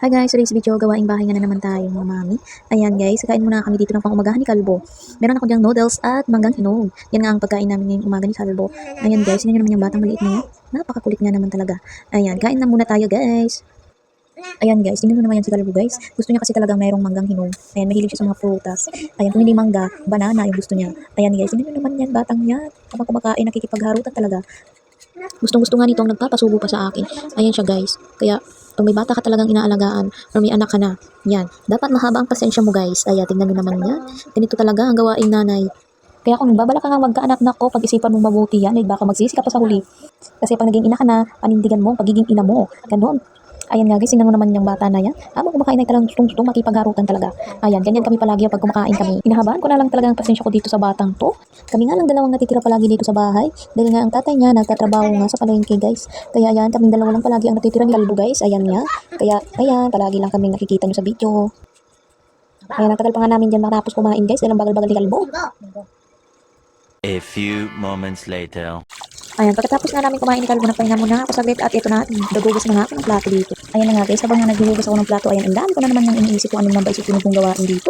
Hi guys, today's video, gawaing bahay nga na naman tayo mga mami. Ayan guys, kakain muna kami dito ng pang-umagahan ni Kalbo. Meron ako diyang noodles at manggang hinog. Yan nga ang pagkain namin ngayong umaga ni Kalbo. Ayan guys, yun naman yung batang maliit na yan. Napakakulit nga naman talaga. Ayan, kain na muna tayo guys. Ayan guys, tingnan mo naman yan si Kalbo guys. Gusto niya kasi talagang mayroong manggang hinog. Ayan, mahilig siya sa mga prutas. Ayan, kung hindi mangga, banana yung gusto niya. Ayan guys, tingnan mo naman yan, batang yan. Habang kumakain, nakikipagharutan talaga. Gustong-gusto nga nitong nagpapasubo pa sa akin. Ayan siya guys. Kaya kung may bata ka talagang inaalagaan or may anak ka na, yan, dapat mahaba ang pasensya mo guys. Ayan, tingnan mo naman yan. Ganito talaga ang gawaing nanay. Kaya kung babala ka nga magkaanak na ko, pag-isipan mo mabuti yan, eh baka magsisi ka pa sa huli. Kasi pag naging ina ka na, panindigan mo, pagiging ina mo. Ganon. Ayan nga guys, tingnan mo naman yung bata na yan. Habang kumakain ay talagang gustong-gustong makipagharutan talaga. Ayan, ganyan kami palagi pag kumakain kami. Inahabaan ko na lang talaga ang pasensya ko dito sa batang to. Kami nga lang dalawang natitira palagi dito sa bahay. Dahil nga ang tatay niya nagtatrabaho nga sa palengke guys. Kaya ayan, kaming dalawa lang palagi ang natitira ni Kalbo guys. Ayan nga. Kaya ayan, palagi lang kami nakikita nyo sa video. Ayan, nagtagal pa nga namin dyan matapos kumain guys. Dahil ang bagal-bagal ni Kalbo. A few moments later. Ayan, pagkatapos na namin kumain ni Kalbo, nagpahinga muna ako saglit at ito na, nagugas na nga ako ng plato dito. Ayan na nga guys, habang nga naghuhugas ako ng plato, ayan, ang dami ko na naman yung iniisip ko anong nang ba isipin kong gawain dito.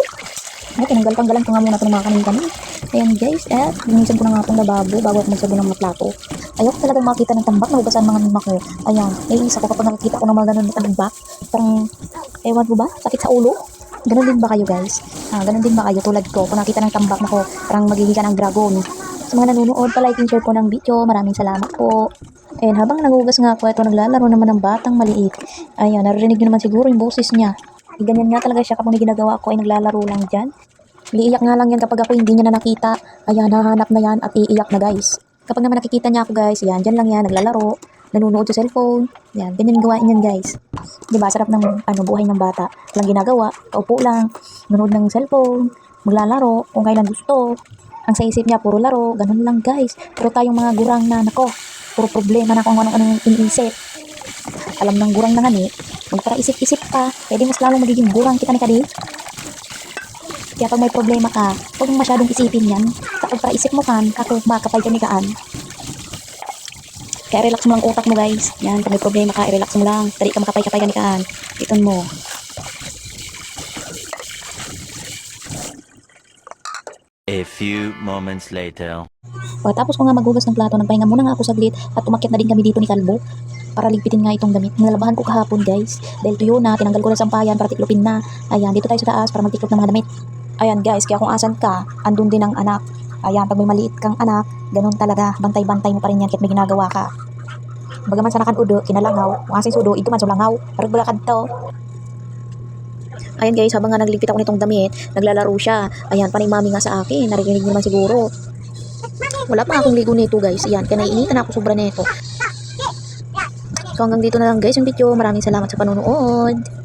Ay, tinanggal-tanggalan ko nga muna ito ng mga kanin-kanin. Ayan guys, at linisan ko na nga itong lababo bago ako magsabon ng mga plato. Ayoko talagang makita ng tambak na hugasan mga nima ko. Ayan, naiisa ko kapag nakikita ko ng mga ganun na tambak. Parang, ewan ko ba, sakit sa ulo. Ganun din ba kayo guys? Ganun din ba kayo tulad ko? Kung nakita ng tambak na ko, parang magiging ka ng dragon. Sa mga nanonood, pa-like and share po ng video. Maraming salamat po. Ayan, habang nagugas nga ako, ito naglalaro naman ng batang maliit. Ayan, naririnig nyo naman siguro yung boses niya. Ganyan nga talaga siya kapag may ginagawa ako ay naglalaro lang dyan. Iiyak nga lang yan kapag ako hindi niya na nakita. Ayan, hahanap na yan at iiyak na guys. Kapag naman nakikita niya ako guys, yan, dyan lang yan, naglalaro. Nanonood sa cellphone. Yan, ganyan gawain yan guys. Diba, sarap ng buhay ng bata. Walang ginagawa, kaupo lang, nanonood ng cellphone, maglalaro kung kailan gusto. Ang sa isip niya, puro laro, ganun lang guys. Pero tayong mga gurang na, nako, puro problema na kung anong iniisip. Alam ng gurang na nga ni, magpara-isip-isip pa, pwede mas lalong magiging gurang kita ni kadi. Kaya pag may problema ka, huwag mong masyadong isipin yan. Kapag para-isip mo kan, ako makapay ka ni kaan. Kaya relax mo lang utak mo guys. Yan, pag may problema ka, i-relax mo lang. Dali ka makapay-kapay ka ni kaan. Iton mo. A few moments later. Pagkatapos ko nga maghugas ng plato, nagpahinga muna nga ako saglit at umakyat na din kami dito ni Kalbo para ligpitin nga itong damit. Nilalabahan ko kahapon guys. Dahil tuyo na, tinanggal ko na sampayan para tiklopin na. Ayan, dito tayo sa taas para magtiklop ng mga damit. Ayan guys, kaya kung asan ka, andun din ang anak. Ayan, pag may maliit kang anak, ganun talaga, bantay-bantay mo pa rin yan kahit may ginagawa ka. Bagaman sa nakan udo, kinalangaw, kung asing sudo, ito man sulangaw, parang bulakad to. Ayan guys, habang nga nagligpit ako nitong damit, naglalaro siya. Ayan, panay mami nga sa akin, narinig naman siguro. Wala pa akong ligo nito guys. Ayan, kaya naiinitan ako sobra nito. So hanggang dito na lang guys yung video. Maraming salamat sa panonood.